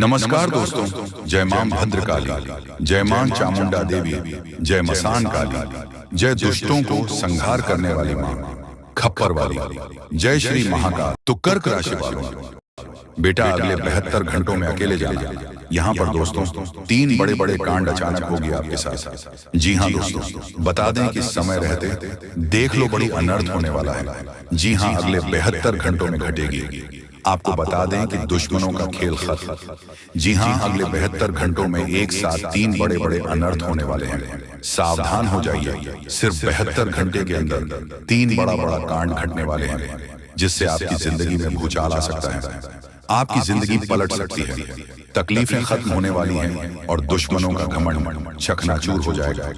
नमस्कार दोस्तों। जय मां भद्रकाली, जय मां चामुंडा देवी, जय मसान काली, जय दुष्टों को संहार करने वाली मां खप्पर वाली, जय श्री महाकाल। तो कर्क राशि वालों, बेटा अगले 72 घंटों में अकेले जाना। यहाँ पर दोस्तों 3 बड़े बड़े कांड अचानक हो गया आपके साथ। जी हाँ दोस्तों, बता दें कि समय रहते देख लो बड़ी अनर्थ होने वाला है। जी हाँ, अगले 72 घंटों में घटेगी। आपको बता दें कि दुश्मनों का खेल खत्म। जी हाँ, अगले 72 घंटों में एक साथ 3 बड़े बड़े अनर्थ होने वाले हैं। सावधान हो जाइए। सिर्फ 72 घंटे के अंदर 3 बड़ा बड़ा कांड घटने वाले हैं, जिससे आपकी जिंदगी में भूचाल आ सकता है। आपकी जिंदगी पलट सकती है, तकलीफें खत्म होने वाली हैं और दुश्मनों का घमंड चकनाचूर हो जाएगा।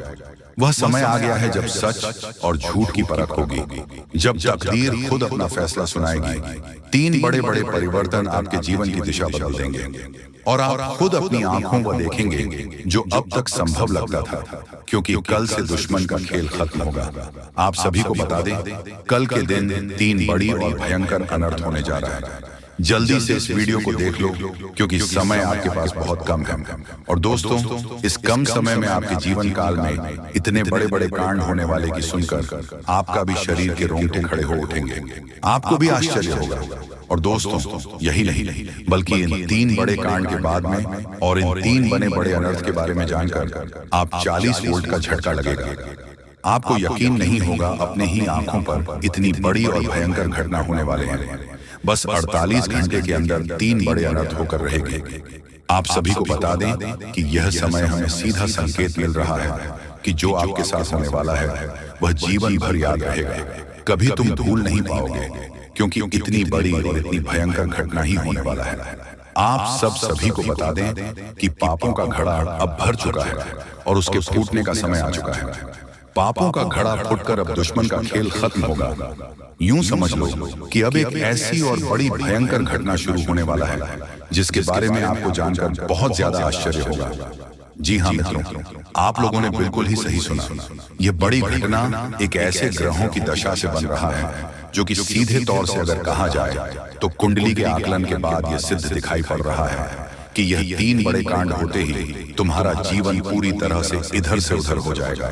वह समय आ गया है जब सच और झूठ की परख होगी, जब तकदीर खुद अपना फैसला सुनाएगी। 3 बड़े बड़े परिवर्तन आपके जीवन की दिशा बदल देंगे और आप खुद अपनी आंखों को देखेंगे जो अब तक संभव लगता था, क्योंकि कल से दुश्मन का खेल खत्म होगा। आप सभी को बता दें, कल के दिन 3 बड़ी और भयंकर अनर्थ होने जा रहा है। जल्दी से इस वीडियो को देख लो, क्योंकि समय आपके पास बहुत कम है। और दोस्तों, इस कम समय में आपके जीवन काल में इतने बड़े बड़े कांड होने वाले की सुनकर आपका भी शरीर के रोंगटे खड़े हो उठेंगे। आपको भी आश्चर्य होगा। और दोस्तों, यही नहीं बल्कि इन 3 बड़े कांड के बाद में और इन 3 बने बड़े अनर्थ के बारे में जानकर आप 40 वोल्ट का झटका लगेगा। आपको यकीन नहीं होगा, अपने ही आंखों पर इतनी बड़ी और भयंकर घटना होने वाले हैं। बस 48 घंटे के अंदर 3 बड़े अनर्थ होकर रहेंगे। आप सभी को बता दें कि यह समय हमें सीधा संकेत मिल रहा है कि जो आपके साथ होने वाला है वह जीवन भर याद रहेगा। कभी तुम भूल नहीं पाओगे, क्योंकि इतनी बड़ी और इतनी भयंकर घटना ही होने वाला है। आप सभी को बता दें कि पापों का घड़ा अब भर चुका है और उसके फूटने का समय आ चुका है। पापों का घड़ा फूटकर अब दुश्मन का खेल खत्म होगा। यूं समझ लो कि अब एक ऐसी और बड़ी भयंकर घटना शुरू होने वाला है, जिसके बारे में आपको जानकर बहुत ज्यादा आश्चर्य होगा। जी हाँ मित्रों, आप लोगों ने बिल्कुल ही सही सुना। यह बड़ी घटना एक ऐसे ग्रहों की दशा से बन रहा है, जो कि सीधे तौर से अगर कहा जाए तो कुंडली के आकलन के बाद यह सिद्ध दिखाई पड़ रहा है कि यह 3 बड़े कांड होते ही तुम्हारा जीवन पूरी तरह से इधर से उधर हो जाएगा।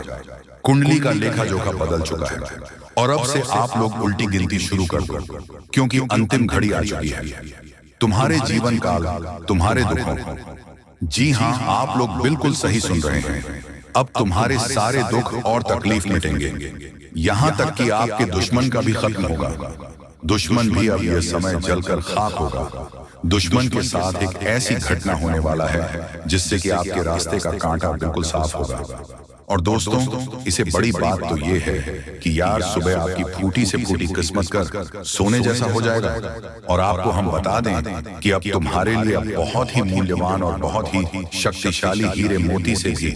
कुंडली का लेखा जोखा बदल चुका है और अब से आप लोग उल्टी गिनती शुरू कर दो, क्योंकि अंतिम घड़ी आ चुकी है। तुम्हारे जीवन काल, तुम्हारे दुखों, जी हाँ, आप लोग बिल्कुल सही सुन रहे हैं। अब तुम्हारे सारे दुख और तकलीफ मिटेंगे, यहाँ तक कि आपके दुश्मन का भी खत्म होगा। दुश्मन भी अब यह समय जलकर खाक होगा। दुश्मन के साथ एक ऐसी घटना होने वाला है जिससे कि आपके रास्ते का कांटा बिल्कुल साफ होगा। और दोस्तों, इसे बड़ी बात तो ये है कि यार सुबह आपकी फूटी से फूटी किस्मत कर सोने जैसा हो जाएगा। और आपको हम बता दें कि अब तुम्हारे लिए बहुत ही मूल्यवान और बहुत ही शक्तिशाली हीरे मोती से भी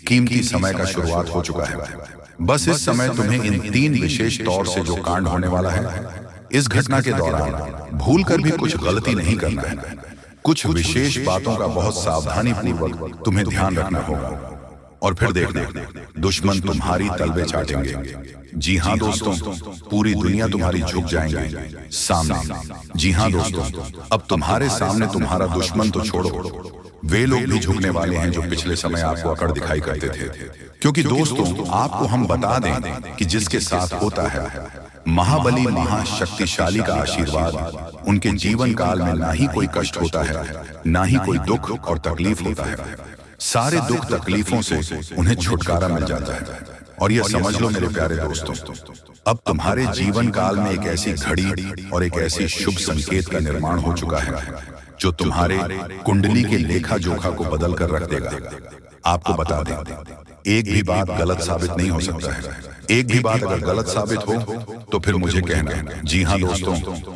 कीमती समय का शुरुआत हो चुका है। बस इस समय तुम्हें इन 3 विशेष तौर से जो कांड होने वाला है, इस घटना के दौरान भूल कर भी कुछ गलती नहीं करना है। कुछ विशेष बातों का बहुत सावधानी पूर्वक तुम्हें ध्यान रखना होगा। और फिर देखना, दुश्मन तुम्हारी तलवे चाटेंगे। जी हाँ दोस्तों, पूरी दुनिया तुम्हारी झुक जाएंगे सामने। जी हाँ दोस्तों, अब तुम्हारे सामने तुम्हारा दुश्मन तो छोड़ो, वे लोग भी झुकने वाले हैं जो पिछले समय आपको अकड़ दिखाई करते थे। क्योंकि दोस्तों, आपको हम बता दें कि जिसके साथ होता है महाबली महाशक्तिशाली का आशीर्वाद, उनके जीवन काल में ना ही कोई कष्ट होता है, ना ही कोई दुख और तकलीफ होता है। सारे दुख तकलीफों से उन्हें छुटकारा मिल जाता है। और यह समझ लो मेरे प्यारे दोस्तों, अब तुम्हारे जीवन काल में एक ऐसी घड़ी और एक ऐसी शुभ संकेत का निर्माण हो चुका है जो तुम्हारे कुंडली के लेखा जोखा को बदल कर रख देगा। आपको बता दें, एक भी बात गलत साबित नहीं हो सकता है। एक भी बात अगर गलत साबित हो तो फिर मुझे कहना। जी हाँ दोस्तों,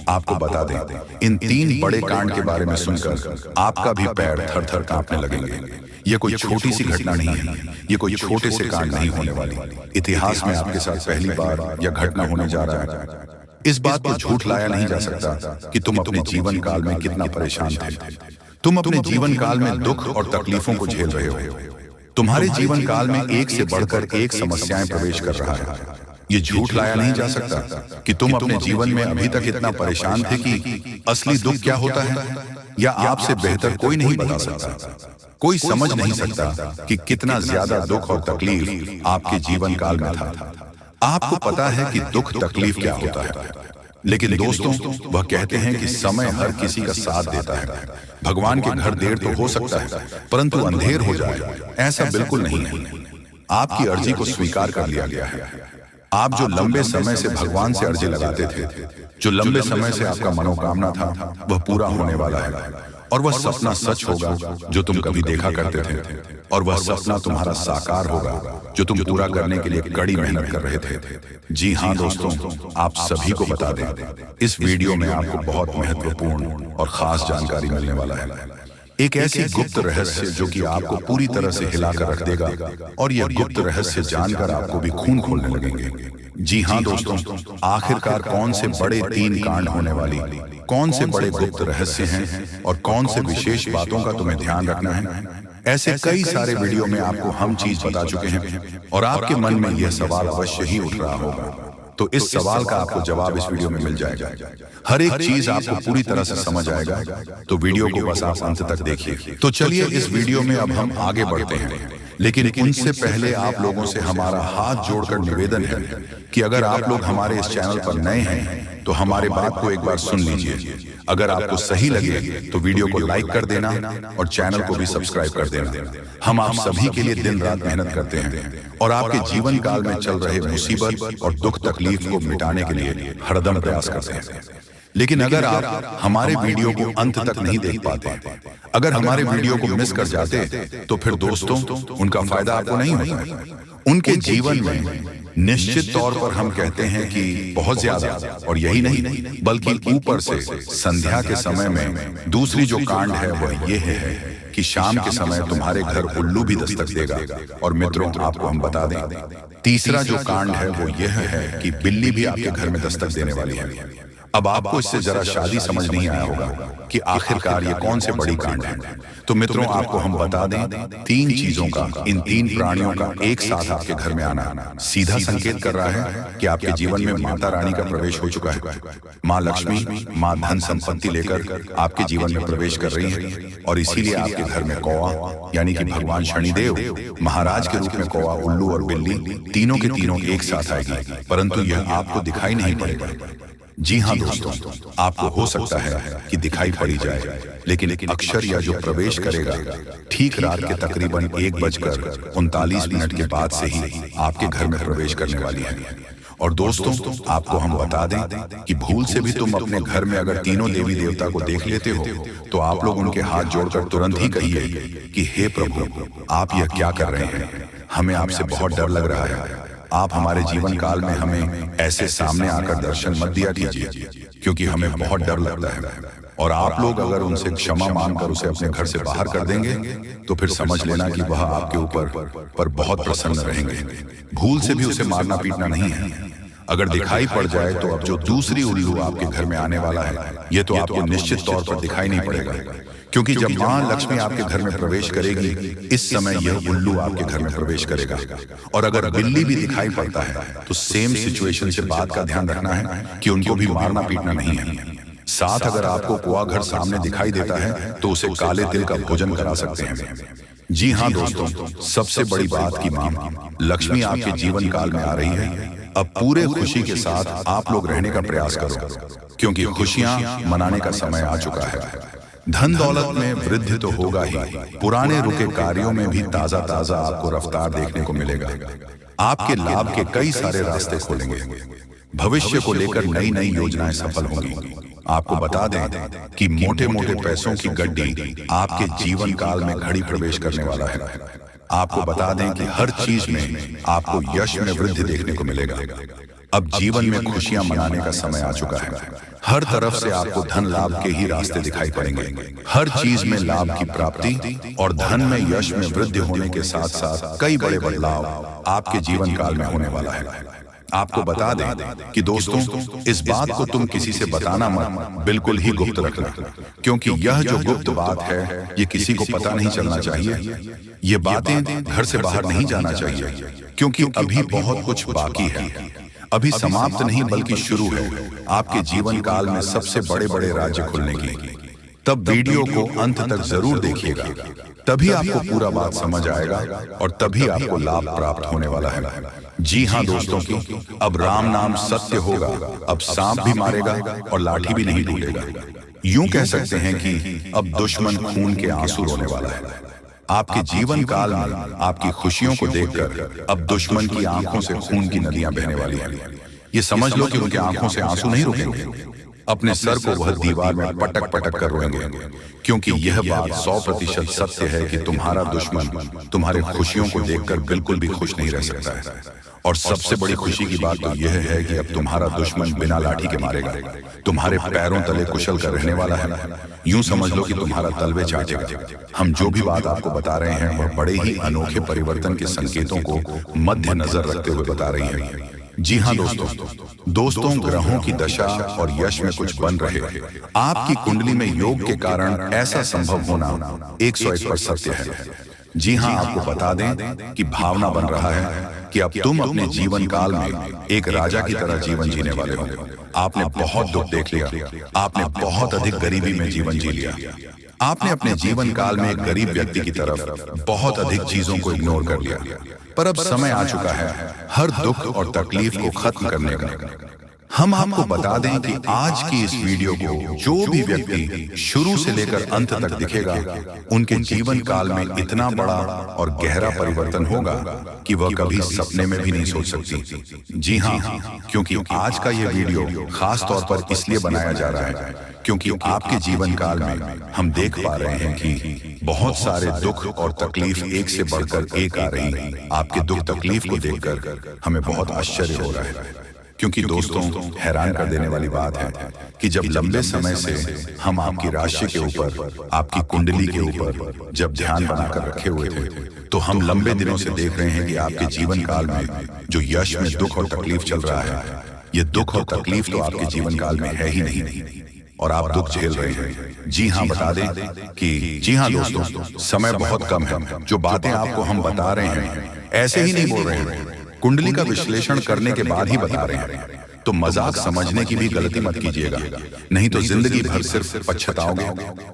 आपको बता दें, इन 3 बड़े कांड के बारे में सुनकर आपका भी पैर थर थर कांपने लगेंगे। ये कोई छोटी सी घटना नहीं है, ये कोई छोटे से कांड नहीं होने वाली। इतिहास में आपके साथ पहली बार यह घटना होने जा रहा है। इस बात को झूठ लाया नहीं जा सकता कि तुम अपने जीवन काल में कितना परेशान थे। तुम अपने जीवन काल में दुख और तकलीफों को झेल रहे हो। तुम्हारे जीवन काल में एक से बढ़कर एक समस्याएं प्रवेश कर रहा है। ये झूठ लाया नहीं जा सकता कि तुम अपने जीवन में अभी तक इतना परेशान थे कि असली दुख क्या होता है। या आपसे बेहतर कोई नहीं बता सकता। कोई समझ नहीं सकता कि कितना ज्यादा दुख और तकलीफ आपके जीवन काल में था। आपको पता है कि दुख तकलीफ क्या होता है, लेकिन दोस्तों वह कहते हैं कि समय हर किसी का साथ देता है। भगवान के घर देर तो हो सकता है, परंतु अंधेर हो जाए ऐसा बिल्कुल नहीं है। आपकी अर्जी को स्वीकार कर लिया गया है। आप जो लंबे समय से भगवान से अर्जी लगाते थे, जो लंबे समय से आपका मनोकामना था, वह पूरा होने वाला है। और वह सपना सच होगा जो तुम कभी देखा करते थे, और वह सपना तुम्हारा साकार होगा जो तुम पूरा करने के लिए कड़ी मेहनत कर रहे थे। जी हाँ दोस्तों, आप सभी को बता दें, इस वीडियो में आपको बहुत महत्वपूर्ण और खास जानकारी मिलने वाला है। एक ऐसी गुप्त रहस्य जो कि आपको पूरी तरह से हिलाकर रख देगा, और यह गुप्त रहस्य जानकर आपको भी खून खोलने लगेंगे। जी हाँ दोस्तों, आखिरकार कौन से बड़े 3 कांड होने वाली, कौन से बड़े गुप्त रहस्य हैं और कौन से विशेष बातों का तुम्हें ध्यान रखना है, ऐसे कई सारे वीडियो में आपको हम चीज बता चुके हैं। और आपके मन में यह सवाल अवश्य ही उठ रहा होगा, तो इस सवाल का आपको जवाब इस वीडियो में मिल जाएगा। हर एक चीज आपको पूरी तरह से समझ आएगा, तो वीडियो को बस आप अंत तक देखिए। तो चलिए इस वीडियो में अब हम आगे बढ़ते हैं, लेकिन उनसे पहले आप लोगों से हमारा हाथ जोड़कर निवेदन है कि अगर आप लोग हमारे इस चैनल पर नए हैं तो हमारे बात को एक बार सुन लीजिए। अगर आपको सही लगे तो वीडियो को लाइक कर देना और चैनल को भी सब्सक्राइब कर देना। हम आप सभी के लिए दिन रात मेहनत करते हैं और आपके जीवन काल में चल रहे मुसीबत और दुख तकलीफ को मिटाने के लिए हरदम प्रयास करते हैं। लेकिन अगर आप हमारे वीडियो को अंत तक नहीं देख पाते, अगर हमारे वीडियो को मिस कर जाते, तो फिर दोस्तों उनका फायदा आपको नहीं होता। उनके जीवन में निश्चित तौर पर हम कहते हैं कि बहुत ज्यादा, और यही नहीं बल्कि ऊपर से संध्या के समय में दूसरी जो कांड है वह यह है कि शाम के समय तुम्हारे घर उल्लू भी दस्तक देगा। और मित्रों आपको हम बता दें, तीसरा जो कांड है वो यह है कि बिल्ली भी आपके घर में दस्तक देने वाली है। अब आपको इससे जरा शादी समझ नहीं आया होगा कि आखिरकार ये कौन से बड़ी कांड है। तो मित्रों आपको हम बता दें, 3 चीजों का, इन 3 प्राणियों का एक साथ आपके घर में आना सीधा संकेत कर रहा है कि आपके जीवन में माता रानी का प्रवेश हो चुका है। माँ लक्ष्मी, माँ धन संपत्ति लेकर आपके जीवन में प्रवेश कर रही है, और इसीलिए आपके घर में कौवा यानी कि भगवान शनिदेव महाराज के रूप में कौवा, उल्लू और बिल्ली तीनों के तीनों एक साथ आएगी, परंतु यह आपको दिखाई नहीं पड़ेगा। जी हाँ दोस्तों, आपको हो सकता है कि दिखाई पड़ी जाए, लेकिन अक्षर या जो प्रवेश करेगा ठीक रात के तकरीबन 1:39 के बाद से ही आपके घर में प्रवेश करने वाली है। और दोस्तों आपको हम बता दें कि भूल से भी तुम अपने घर में अगर तीनों देवी देवता को देख लेते हो, तो आप लोग उनके हाथ जोड़कर तुरंत ही कहिए कि हे प्रभु, आप यह क्या कर रहे हैं, हमें आपसे बहुत डर लग रहा है। आप हमारे जीवन काल में हमें ऐसे सामने आकर दर्शन मत दिया कीजिए, क्योंकि हमें बहुत डर लगता है। और आप लोग अगर उनसे क्षमा मांगकर उसे अपने घर से बाहर कर देंगे, तो फिर समझ लेना कि वह आपके ऊपर बहुत प्रसन्न रहेंगे। भूल से भी उसे मारना पीटना नहीं है। अगर दिखाई पड़ जाए तो अब जो दूसरी उल्लू आपके घर में आने वाला है, ये तो आपको निश्चित तौर पर दिखाई नहीं पड़ेगा, क्योंकि जब माँ लक्ष्मी आपके घर में प्रवेश करेगी, इस समय यह उल्लू आपके घर में प्रवेश करेगा। और अगर बिल्ली भी दिखाई पड़ता है तो सेम सिचुएशन से बात का ध्यान रखना है कि उनको भी मारना पीटना नहीं है। साथ अगर आपको कुआ घर सामने दिखाई देता है तो उसे काले तिल का भोजन करा सकते हैं। जी हाँ दोस्तों, सबसे बड़ी बात की माँ लक्ष्मी आपके जीवन काल में आ रही है। अब पूरे खुशी के साथ आप लोग रहने का प्रयास करो, क्योंकि खुशियां मनाने का समय आ चुका है। धन दौलत में वृद्धि तो होगा ही, पुराने रुके कार्यों में भी ताजा ताजा आपको रफ्तार देखने को मिलेगा। आपके लाभ के कई सारे रास्ते खोलेंगे। भविष्य को लेकर नई नई योजनाएं सफल होंगी। आपको बता दें कि मोटे मोटे पैसों की गड्डी आपके जीवन काल में घड़ी प्रवेश करने वाला है। आपको बता दें कि हर चीज में आपको यश में वृद्धि देखने को मिलेगा। अब जीवन में खुशियां मनाने का समय आ चुका है। हर तरफ से आपको धन लाभ के ही रास्ते दिखाई पड़ेंगे। हर चीज में लाभ की प्राप्ति और धन में यश में वृद्धि होने के साथ साथ कई बड़े बदलाव आपके जीवन काल में होने वाला है। आपको बता दें कि दोस्तों, इस बात को तुम किसी से बताना मत, बिल्कुल ही गुप्त रखना, क्योंकि यह जो गुप्त बात है ये किसी को पता नहीं चलना चाहिए। ये बातें घर से बाहर नहीं जाना चाहिए, क्योंकि अभी बहुत कुछ बाकी है। अभी समाप्त नहीं बल्कि शुरू है आपके जीवन काल में सबसे बड़े बड़े राज्य खुलने की। तब वीडियो को अंत तक जरूर देखिएगा, तभी आपको पूरा बात समझ आएगा और तभी आपको लाभ प्राप्त होने वाला है। जी हाँ दोस्तों की, अब राम नाम सत्य होगा, अब सांप भी मारेगा और लाठी भी नहीं टूटेगा। यूं कह सकते हैं कि अब दुश्मन खून के आंसू रोने वाला है। आपके जीवन काल में आपकी खुशियों को देखकर अब दुश्मन की आंखों से खून की नदियां बहने वाली हैं। ये समझ लो कि उनके आंखों से आंसू नहीं रुकेंगे। अपने सर को वह दीवार में पटक पटक कर रोएंगे, क्योंकि यह बात 100% सत्य है कि तुम्हारा दुश्मन तुम्हारे खुशियों को देखकर बिल्कुल भी खुश नहीं रह सकता है। और सबसे बड़ी खुशी की बात तो यह है कि अब तुम्हारा दुश्मन बिना लाठी के मारेगा, तुम्हारे पैरों तले कुशल कर रहने वाला है। यूं समझ लो कि तुम्हारा तलवे चाटेगा। हम जो भी बात आपको बता रहे हैं वह बड़े ही अनोखे परिवर्तन के संकेतों को मद्देनजर रखते हुए बता रही है। जी हाँ दोस्तों, ग्रहों की दशा और यश में कुछ बन रहे आपकी कुंडली में योग के कारण ऐसा संभव होना 101% सत्य है। जी हाँ, आपको बता दें कि भावना बन रहा है कि अब तुम अपने जीवन काल में एक राजा की तरह जीवन जीने वाले हो। आपने बहुत दुख देख लिया, आपने बहुत अधिक गरीबी में जीवन जी लिया, आपने अपने जीवन काल में एक गरीब व्यक्ति की तरफ बहुत अधिक चीजों को इग्नोर कर लिया। पर अब समय आ चुका है हर दुख और तकलीफ को खत्म करने का। हम आपको बता दें कि आज की इस वीडियो को जो भी व्यक्ति शुरू से लेकर अंत तक दिखेगा, उनके जीवन काल में इतना बड़ा और गहरा परिवर्तन होगा कि वह कभी सपने में भी नहीं सोच सकती। जी हाँ, क्योंकि आज का यह वीडियो खास तौर पर इसलिए बनाया जा रहा है क्योंकि आपके जीवन काल में हम देख पा रहे हैं कि बहुत सारे दुख और तकलीफ एक से बढ़कर एक आ रही है। आपके दुख तकलीफ को देखकर हमें बहुत आश्चर्य हो रहा है, क्योंकि दोस्तों हैरान कर देने वाली बात है कि जब लंबे समय से हम आपकी राशि के ऊपर, आपकी कुंडली के ऊपर जब ध्यान बनाकर रखे हुए थे, तो हम लंबे दिनों से देख रहे हैं कि आपके जीवन काल में जो यश में दुख और तकलीफ चल रहा है, ये दुख और तकलीफ तो आपके जीवन काल में है ही नहीं और आप दुख झेल रहे हैं। जी हाँ, बता दें कि जी हाँ दोस्तों, समय बहुत कम है। जो बातें आपको हम बता रहे हैं ऐसे ही नहीं बोल रहे हैं, कुंडली का विश्लेषण करने के बाद ही बता रहे हैं। तो मजाक समझने की भी गलती मत कीजिएगा, नहीं तो जिंदगी भर सिर्फ पछताओगे।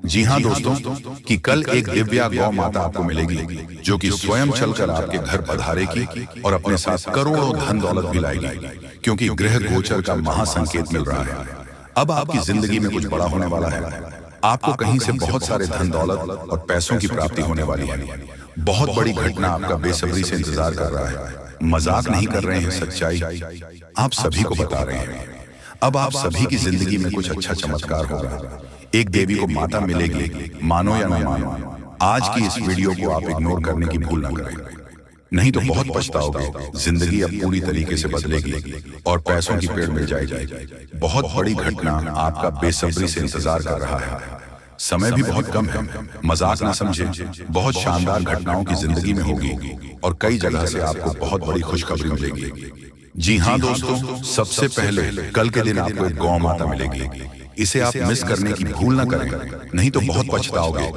जी हाँ दोस्तों, कि कल एक दिव्या गौ माता आपको मिलेगी जो कि स्वयं चलकर आपके घर पधारेगी और अपने साथ करोड़ों धन दौलत भी लाएगी, क्योंकि ग्रह गोचर का महासंकेत मिल रहा है। अब आपकी जिंदगी में कुछ बड़ा होने वाला है। आपको कहीं से बहुत सारे धन दौलत और पैसों की प्राप्ति होने वाली है। बहुत बड़ी घटना आपका बेसब्री से इंतजार कर रहा है। मजाक नहीं कर रहे हैं, सच्चाई आप सभी को बता रहे हैं। अब आप सभी की जिंदगी में कुछ अच्छा चमत्कार होगा। एक देवी को माता मिलेगी, मानो या न मानो। आज की इस वीडियो को आप इग्नोर करने की भूल न करें, नहीं तो बहुत पछताओगे। जिंदगी अब पूरी तरीके से बदलेगी और पैसों की पेड़ मिल जाएगी। बहुत बड़ी घटना आपका बेसब्री से इंतजार कर रहा है। समय भी बहुत कम है, मजाक ना समझे। बहुत शानदार घटनाओं की जिंदगी में होगी और कई जगह से आपको बहुत बड़ी खुशखबरी मिलेगी। जी हाँ दोस्तों, सबसे पहले कल के दिन आपको एक गौ माता मिलेगी। इसे आप मिस करने की भूल ना करें, नहीं तो बहुत पछताओगे।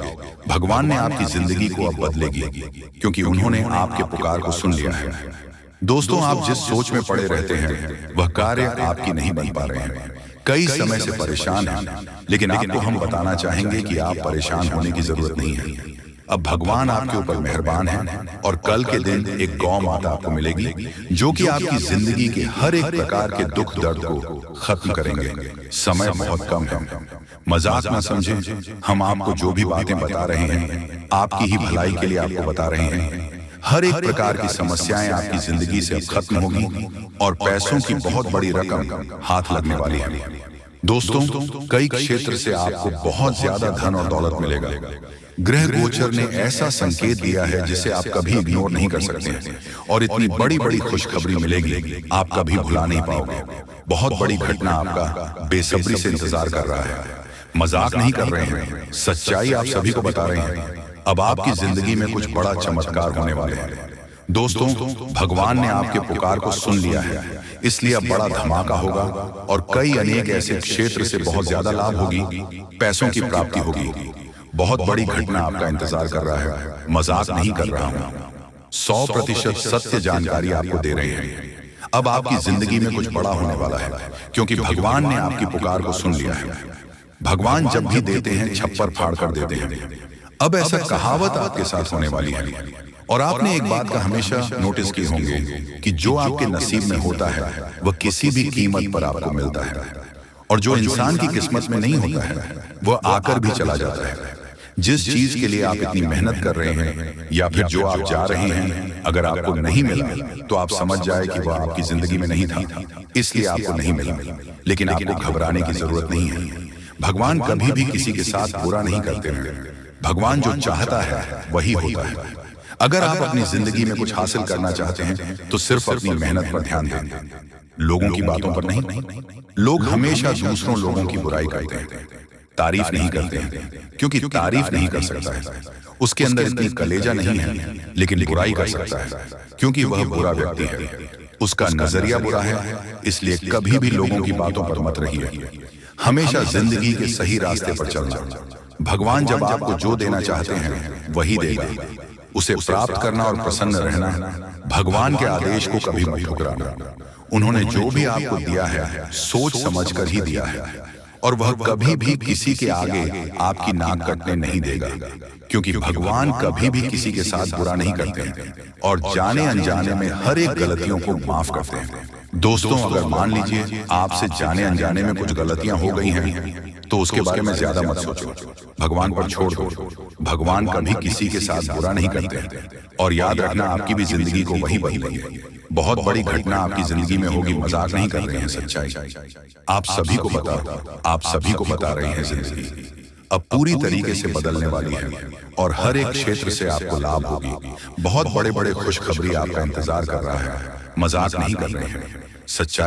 भगवान ने आपकी जिंदगी को अब बदलेगी, क्योंकि उन्होंने आपके पुकार को सुन लिया है। दोस्तों, आप जिस सोच में पड़े रहते हैं वह कार्य आपकी नहीं बन पा रहे हैं। कई समय से परेशान हैं, लेकिन आपको हम बताना चाहेंगे कि आप परेशान होने की जरूरत नहीं है। अब भगवान आपके ऊपर मेहरबान है और कल के दिन एक गौ माता आपको मिलेगी जो कि आपकी जिंदगी के हर एक प्रकार के दुख दर्द को खत्म करेंगे। समय बहुत कम है, मजाक ना समझें। हम आपको जो भी बातें बता रहे हैं आपकी ही भलाई के लिए आपको बता रहे हैं। हर एक प्रकार की समस्याएं आपकी जिंदगी से अब खत्म होगी और पैसों की बहुत बड़ी रकम हाथ लगने वाली है। दोस्तों, कई क्षेत्र से आपको बहुत ज्यादा धन और दौलत मिलेगा। ग्रह गोचर ने ऐसा संकेत दिया है जिसे आप कभी इग्नोर नहीं कर सकते और इतनी बड़ी बड़ी खुशखबरी मिलेगी आप कभी भुला नहीं पाओगे। बहुत बड़ी घटना आपका बेसब्री से इंतजार कर रहा है। मजाक नहीं कर रहे हैं, सच्चाई आप सभी को बता रहे हैं। अब आपकी जिंदगी में कुछ बड़ा चमत्कार होने वाले हैं। दोस्तों, भगवान ने आपके पुकार को सुन लिया है, इसलिए अब बड़ा धमाका होगा और कई अनेक ऐसे क्षेत्र से बहुत ज्यादा लाभ होगी, पैसों की प्राप्ति होगी। बहुत बड़ी घटना आपका इंतजार कर रहा है। मजाक नहीं कर रहा हूं, 100% सत्य जानकारी आपको दे रहे हैं। अब आपकी जिंदगी में कुछ बड़ा होने वाला है, क्योंकि भगवान ने आपकी पुकार को सुन लिया है। भगवान जब भी देते हैं छप्पर फाड़ कर देते हैं। अब ऐसा कहावत आपके साथ होने वाली है। और आपने एक बात का हमेशा नोटिस की होंगे कि जो आपके नसीब में होता है वह किसी भी कीमत पर आपको मिलता है, और जो इंसान की किस्मत में नहीं होता है वह आकर भी चला जाता है। जिस चीज के लिए आप इतनी मेहनत कर रहे हैं या फिर जो आप जा रहे हैं, अगर आपको नहीं मिला तो आप समझ जाए कि वह आपकी जिंदगी में नहीं था, इसलिए आपको नहीं मिला। लेकिन आपको घबराने की जरूरत नहीं है। भगवान कभी भी किसी के साथ बुरा नहीं करते हैं। भगवान जो चाहता है वही होता है। अगर आप अपनी जिंदगी में कुछ हासिल करना चाहते हैं तो सिर्फ अपनी मेहनत पर ध्यान दें, लोगों की बातों पर नहीं। लोग हमेशा दूसरों लोगों की बुराई करते हैं, तारीफ नहीं करते हैं, क्योंकि तारीफ नहीं कर सकता है, उसके अंदर इतनी कलेजा नहीं है। लेकिन बुराई कर सकता है क्योंकि वह बुरा व्यक्ति है, उसका नजरिया बुरा है। इसलिए कभी भी लोगों की बातों पर मत रहिए, हमेशा जिंदगी के सही रास्ते पर चलना। भगवान जब आपको जो देना चाहते हैं वही देगा। उसे प्राप्त करना और प्रसन्न रहना, भगवान के आदेश को कभी मत ठुकराना। उन्होंने जो भी आपको दिया है सोच समझकर ही दिया है, और वह कभी भी किसी के आगे आपकी नाक कटने नहीं देगा, क्योंकि भगवान कभी भी किसी के साथ बुरा नहीं करते हैं और जाने अनजाने में हर एक गलतियों को माफ करते हैं। दोस्तों, अगर मान लीजिए आपसे जाने अनजाने में कुछ गलतियां हो गई हैं तो उसके बारे में ज्यादा मत सोचो, भगवान पर छोड़ दो। भगवान कभी किसी के साथ बुरा नहीं करते। और याद रखना, आपकी भी जिंदगी को वही बदलेंगे। बहुत बड़ी घटना आपकी जिंदगी में होगी, मजाक नहीं कर रहे हैं, सच्चाई आप सभी को बता रहे हैं। जिंदगी अब पूरी तरीके से बदलने वाली है और हर एक क्षेत्र से आपको लाभ होगी। बहुत बड़े बड़े खुशखबरी आपका इंतजार कर रहा है, मजाक नहीं कर रहे हैं, सच्चाई